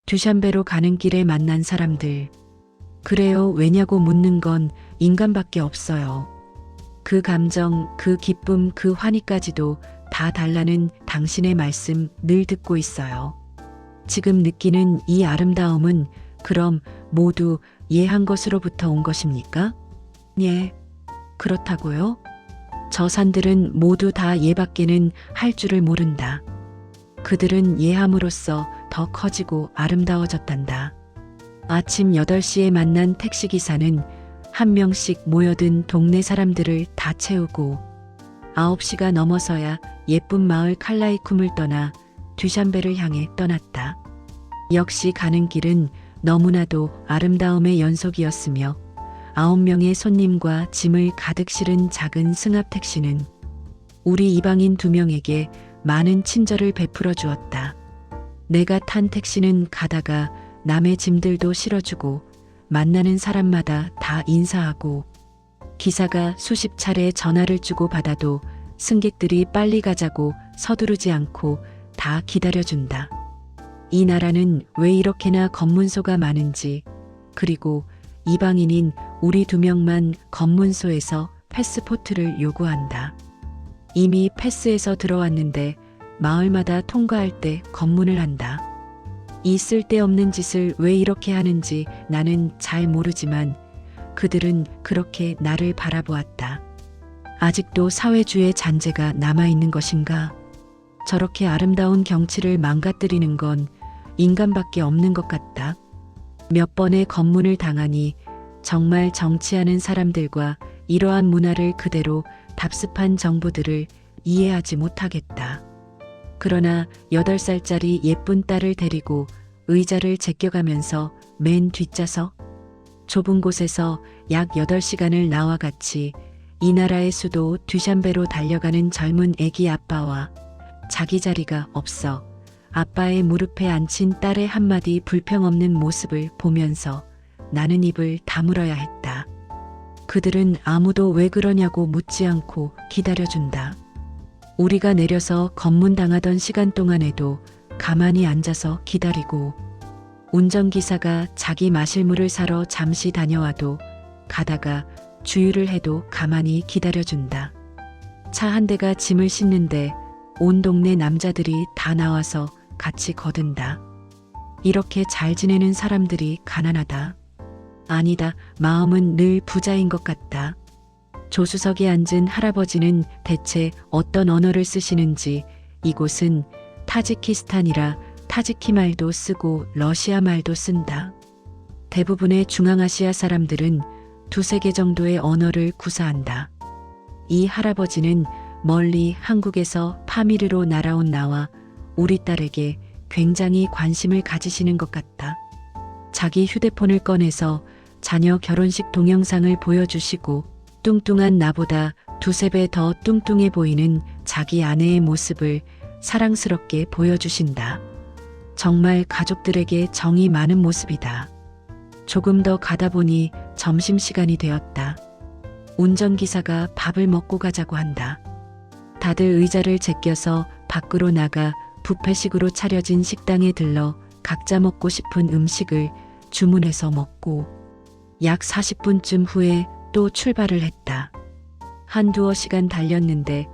듀샨베로 가는 길에 만난 사람들. 그래요, 왜냐고 묻는 건 인간밖에 없어요. 그 감정, 그 기쁨, 그 환희까지도 다 달라는 당신의 말씀 늘 듣고 있어요. 지금 느끼는 이 아름다움은 그럼 모두 예한 것으로부터 온 것입니까? 예. 그렇다고요? 저 산들은 모두 다 예밖에는 할 줄을 모른다. 그들은 예함으로써 더 커지고 아름다워졌단다. 아침 8시에 만난 택시기사는 한 명씩 모여든 동네 사람들을 다 채우고 9시가 넘어서야 예쁜 마을 칼라이쿰을 떠나 듀샨베를 향해 떠났다. 역시 가는 길은 너무나도 아름다움의 연속이었으며 9명의 손님과 짐을 가득 실은 작은 승합 택시는 우리 이방인 2명에게 많은 친절을 베풀어 주었다. 내가 탄 택시는 가다가 남의 짐들도 실어주고 만나는 사람마다 다 인사하고 기사가 수십 차례 전화를 주고 받아도 승객들이 빨리 가자고 서두르지 않고 다 기다려준다. 이 나라는 왜 이렇게나 검문소가 많은지, 그리고 이방인인 우리 2명만 검문소에서 패스포트를 요구한다. 이미 패스에서 들어왔는데 마을마다 통과할 때 검문을 한다. 이 쓸데없는 짓을 왜 이렇게 하는지 나는 잘 모르지만 그들은 그렇게 나를 바라보았다. 아직도 사회주의 잔재가 남아있는 것인가? 저렇게 아름다운 경치를 망가뜨리는 건 인간밖에 없는 것 같다. 몇 번의 검문을 당하니 정말 정치하는 사람들과 이러한 문화를 그대로 답습한 정부들을 이해하지 못하겠다. 그러나 8살짜리 예쁜 딸을 데리고 의자를 제껴가면서 맨 뒷좌석, 좁은 곳에서 약 8시간을 나와 같이 이 나라의 수도 듀샨베로 달려가는 젊은 애기 아빠와 자기 자리가 없어 아빠의 무릎에 앉힌 딸의 한마디 불평 없는 모습을 보면서 나는 입을 다물어야 했다. 그들은 아무도 왜 그러냐고 묻지 않고 기다려준다. 우리가 내려서 검문당하던 시간 동안에도 가만히 앉아서 기다리고 운전기사가 자기 마실 물을 사러 잠시 다녀와도 가다가 주유를 해도 가만히 기다려준다. 차 한 대가 짐을 싣는데 온 동네 남자들이 다 나와서 같이 거둔다. 이렇게 잘 지내는 사람들이 가난하다. 아니다, 마음은 늘 부자인 것 같다. 조수석에 앉은 할아버지는 대체 어떤 언어를 쓰시는지 이곳은 타지키스탄이라 타지키 말도 쓰고 러시아 말도 쓴다. 대부분의 중앙아시아 사람들은 2-3개 정도의 언어를 구사한다. 이 할아버지는 멀리 한국에서 파미르로 날아온 나와 우리 딸에게 굉장히 관심을 가지시는 것 같다. 자기 휴대폰을 꺼내서 자녀 결혼식 동영상을 보여주시고 뚱뚱한 나보다 2-3배 더 뚱뚱해 보이는 자기 아내의 모습을 사랑스럽게 보여주신다. 정말 가족들에게 정이 많은 모습이다. 조금 더 가다 보니 점심시간이 되었다. 운전기사가 밥을 먹고 가자고 한다. 다들 의자를 제껴서 밖으로 나가 뷔페식으로 차려진 식당에 들러 각자 먹고 싶은 음식을 주문해서 먹고 약 40분쯤 후에 또 출발을 했다. 1-2 시간 달렸는데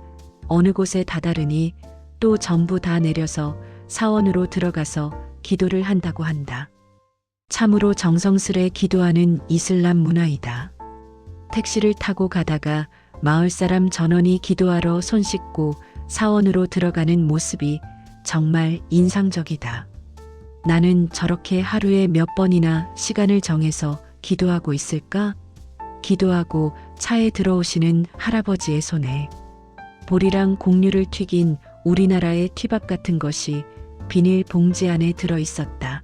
어느 곳에 다다르니 또 전부 다 내려서 사원으로 들어가서 기도를 한다고 한다. 참으로 정성스레 기도하는 이슬람 문화이다. 택시를 타고 가다가 마을 사람 전원이 기도하러 손 씻고 사원으로 들어가는 모습이 정말 인상적이다. 나는 저렇게 하루에 몇 번이나 시간을 정해서 기도하고 있을까? 기도하고 차에 들어오시는 할아버지의 손에 보리랑 곡류를 튀긴 우리나라의 튀밥 같은 것이 비닐 봉지 안에 들어 있었다.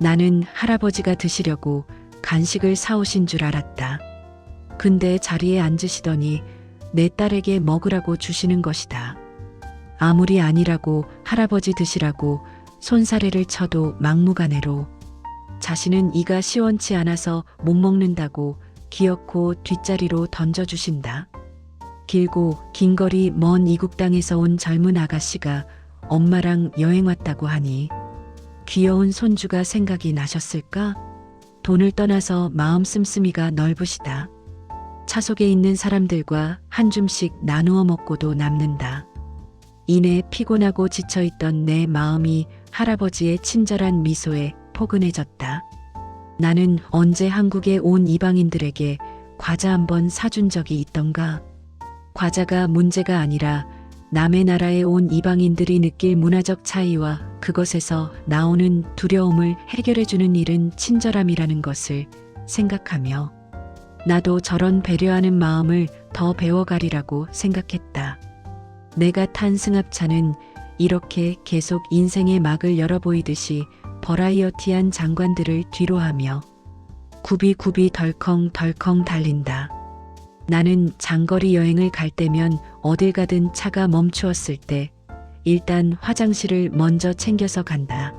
나는 할아버지가 드시려고 간식을 사오신 줄 알았다. 근데 자리에 앉으시더니 내 딸에게 먹으라고 주시는 것이다. 아무리 아니라고 할아버지 드시라고 손사래를 쳐도 막무가내로 자신은 이가 시원치 않아서 못 먹는다고 기어코 뒷자리로 던져주신다. 길고 긴 거리 먼 이국 땅에서 온 젊은 아가씨가 엄마랑 여행 왔다고 하니 귀여운 손주가 생각이 나셨을까? 돈을 떠나서 마음 씀씀이가 넓으시다. 차 속에 있는 사람들과 한 줌씩 나누어 먹고도 남는다. 이내 피곤하고 지쳐있던 내 마음이 할아버지의 친절한 미소에 포근해졌다. 나는 언제 한국에 온 이방인들에게 과자 한번 사준 적이 있던가? 과자가 문제가 아니라 남의 나라에 온 이방인들이 느낄 문화적 차이와 그것에서 나오는 두려움을 해결해주는 일은 친절함이라는 것을 생각하며 나도 저런 배려하는 마음을 더 배워가리라고 생각했다. 내가 탄 승합차는 이렇게 계속 인생의 막을 열어 보이듯이 버라이어티한 장관들을 뒤로하며 굽이굽이 덜컹덜컹 달린다. 나는 장거리 여행을 갈 때면 어딜 가든 차가 멈추었을 때 일단 화장실을 먼저 챙겨서 간다.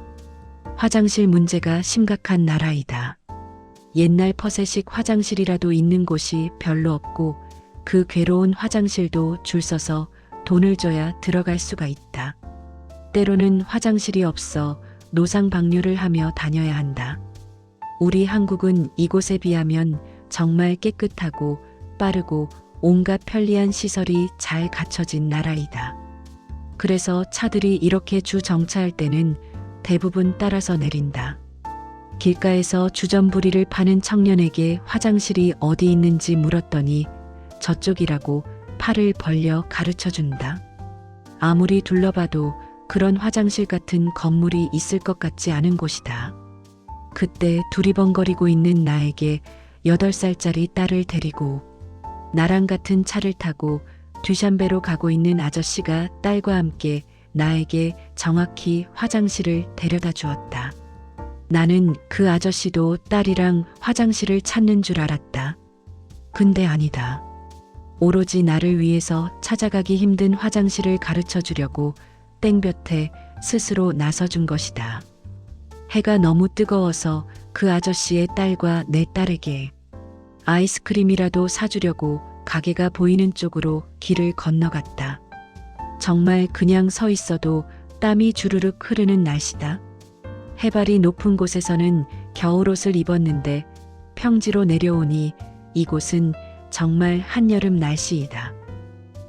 화장실 문제가 심각한 나라이다. 옛날 퍼세식 화장실이라도 있는 곳이 별로 없고 그 괴로운 화장실도 줄 서서 돈을 줘야 들어갈 수가 있다. 때로는 화장실이 없어 노상방뇨를 하며 다녀야 한다. 우리 한국은 이곳에 비하면 정말 깨끗하고 빠르고 온갖 편리한 시설이 잘 갖춰진 나라이다. 그래서 차들이 이렇게 주 정차할 때는 대부분 따라서 내린다. 길가에서 주전부리를 파는 청년에게 화장실이 어디 있는지 물었더니 저쪽이라고 팔을 벌려 가르쳐 준다. 아무리 둘러봐도 그런 화장실 같은 건물이 있을 것 같지 않은 곳이다. 그때 두리번거리고 있는 나에게 8살짜리 딸을 데리고 나랑 같은 차를 타고 듀샨베로 가고 있는 아저씨가 딸과 함께 나에게 정확히 화장실을 데려다 주었다. 나는 그 아저씨도 딸이랑 화장실을 찾는 줄 알았다. 근데 아니다. 오로지 나를 위해서 찾아가기 힘든 화장실을 가르쳐 주려고 땡볕에 스스로 나서준 것이다. 해가 너무 뜨거워서 그 아저씨의 딸과 내 딸에게 아이스크림이라도 사주려고 가게가 보이는 쪽으로 길을 건너갔다. 정말 그냥 서 있어도 땀이 주르륵 흐르는 날씨다. 해발이 높은 곳에서는 겨울옷을 입었는데 평지로 내려오니 이곳은 정말 한여름 날씨이다.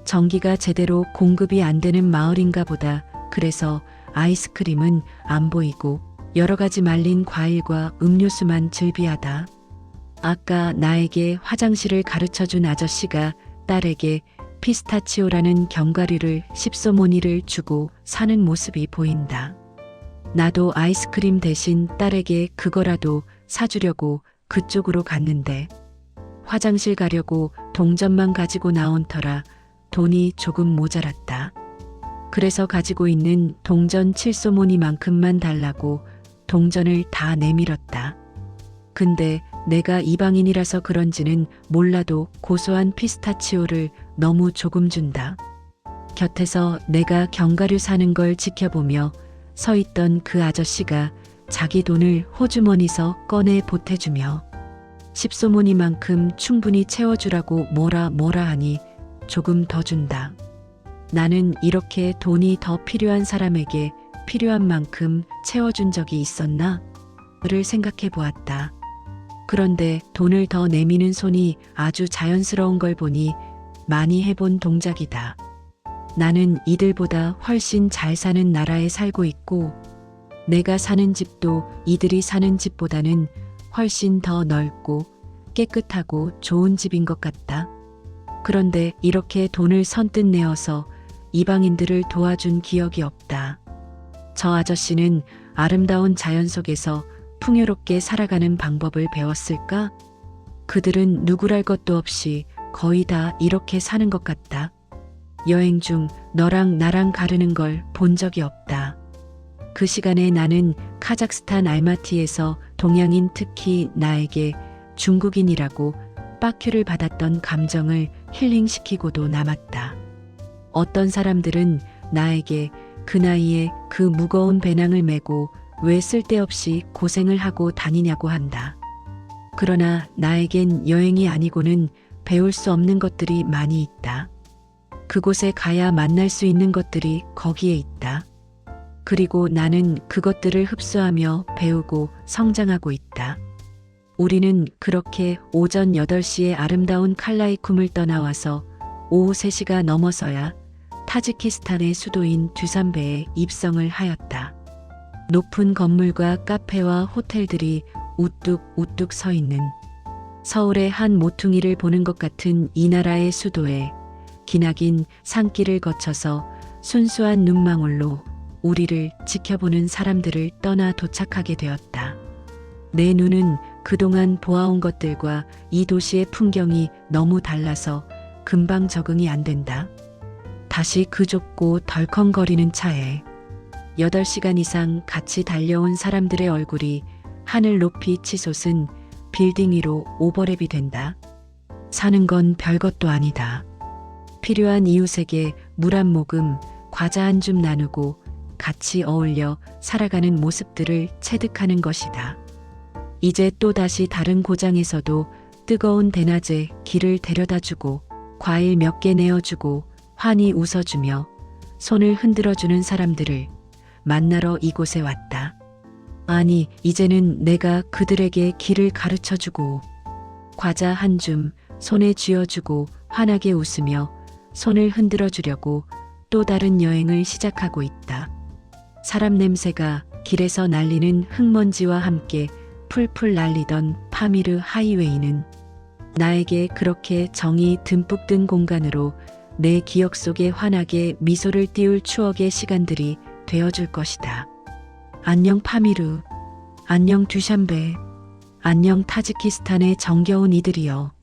전기가 제대로 공급이 안 되는 마을인가 보다. 그래서 아이스크림은 안 보이고 여러 가지 말린 과일과 음료수만 즐비하다. 아까 나에게 화장실을 가르쳐준 아저씨가 딸에게 피스타치오라는 견과류를 10소모니를 주고 사는 모습이 보인다. 나도 아이스크림 대신 딸에게 그거라도 사주려고 그쪽으로 갔는데 화장실 가려고 동전만 가지고 나온 터라 돈이 조금 모자랐다. 그래서 가지고 있는 동전 7소모니만큼만 달라고 동전을 다 내밀었다. 근데 내가 이방인이라서 그런지는 몰라도 고소한 피스타치오를 너무 조금 준다. 곁에서 내가 견과류 사는 걸 지켜보며 서 있던 그 아저씨가 자기 돈을 호주머니서 꺼내 보태주며 10소모니만큼 충분히 채워주라고 뭐라 하니 조금 더 준다. 나는 이렇게 돈이 더 필요한 사람에게 필요한 만큼 채워준 적이 있었나? 를 생각해 보았다. 그런데 돈을 더 내미는 손이 아주 자연스러운 걸 보니 많이 해본 동작이다. 나는 이들보다 훨씬 잘 사는 나라에 살고 있고 내가 사는 집도 이들이 사는 집보다는 훨씬 더 넓고 깨끗하고 좋은 집인 것 같다. 그런데 이렇게 돈을 선뜻 내어서 이방인들을 도와준 기억이 없다. 저 아저씨는 아름다운 자연 속에서 풍요롭게 살아가는 방법을 배웠을까? 그들은 누구랄 것도 없이 거의 다 이렇게 사는 것 같다. 여행 중 너랑 나랑 가르는 걸 본 적이 없다. 그 시간에 나는 카자흐스탄 알마티에서 동양인 특히 나에게 중국인이라고 빠큐를 받았던 감정을 힐링시키고도 남았다. 어떤 사람들은 나에게 그 나이에 그 무거운 배낭을 메고 왜 쓸데없이 고생을 하고 다니냐고 한다. 그러나 나에겐 여행이 아니고는 배울 수 없는 것들이 많이 있다. 그곳에 가야 만날 수 있는 것들이 거기에 있다. 그리고 나는 그것들을 흡수하며 배우고 성장하고 있다. 우리는 그렇게 오전 8시에 아름다운 칼라이쿰을 떠나와서 오후 3시가 넘어서야 타지키스탄의 수도인 듀산베에 입성을 하였다. 높은 건물과 카페와 호텔들이 우뚝 우뚝 서 있는 서울의 한 모퉁이를 보는 것 같은 이 나라의 수도에 기나긴 산길을 거쳐서 순수한 눈망울로 우리를 지켜보는 사람들을 떠나 도착하게 되었다. 내 눈은 그동안 보아온 것들과 이 도시의 풍경이 너무 달라서 금방 적응이 안 된다. 다시 그 좁고 덜컹거리는 차에 8시간 이상 같이 달려온 사람들의 얼굴이 하늘 높이 치솟은 빌딩 위로 오버랩이 된다. 사는 건 별것도 아니다. 필요한 이웃에게 물 한 모금, 과자 한 줌 나누고 같이 어울려 살아가는 모습들을 체득하는 것이다. 이제 또다시 다른 고장에서도 뜨거운 대낮에 길을 데려다주고 과일 몇 개 내어주고 환히 웃어주며 손을 흔들어주는 사람들을 만나러 이곳에 왔다. 아니, 이제는 내가 그들에게 길을 가르쳐주고 과자 한 줌 손에 쥐어주고 환하게 웃으며 손을 흔들어 주려고 또 다른 여행을 시작하고 있다. 사람 냄새가 길에서 날리는 흙먼지와 함께 풀풀 날리던 파미르 하이웨이는 나에게 그렇게 정이 듬뿍 든 공간으로 내 기억 속에 환하게 미소를 띄울 추억의 시간들이 되어줄 것이다. 안녕 파미르, 안녕 듀샨베, 안녕 타지키스탄의 정겨운 이들이여.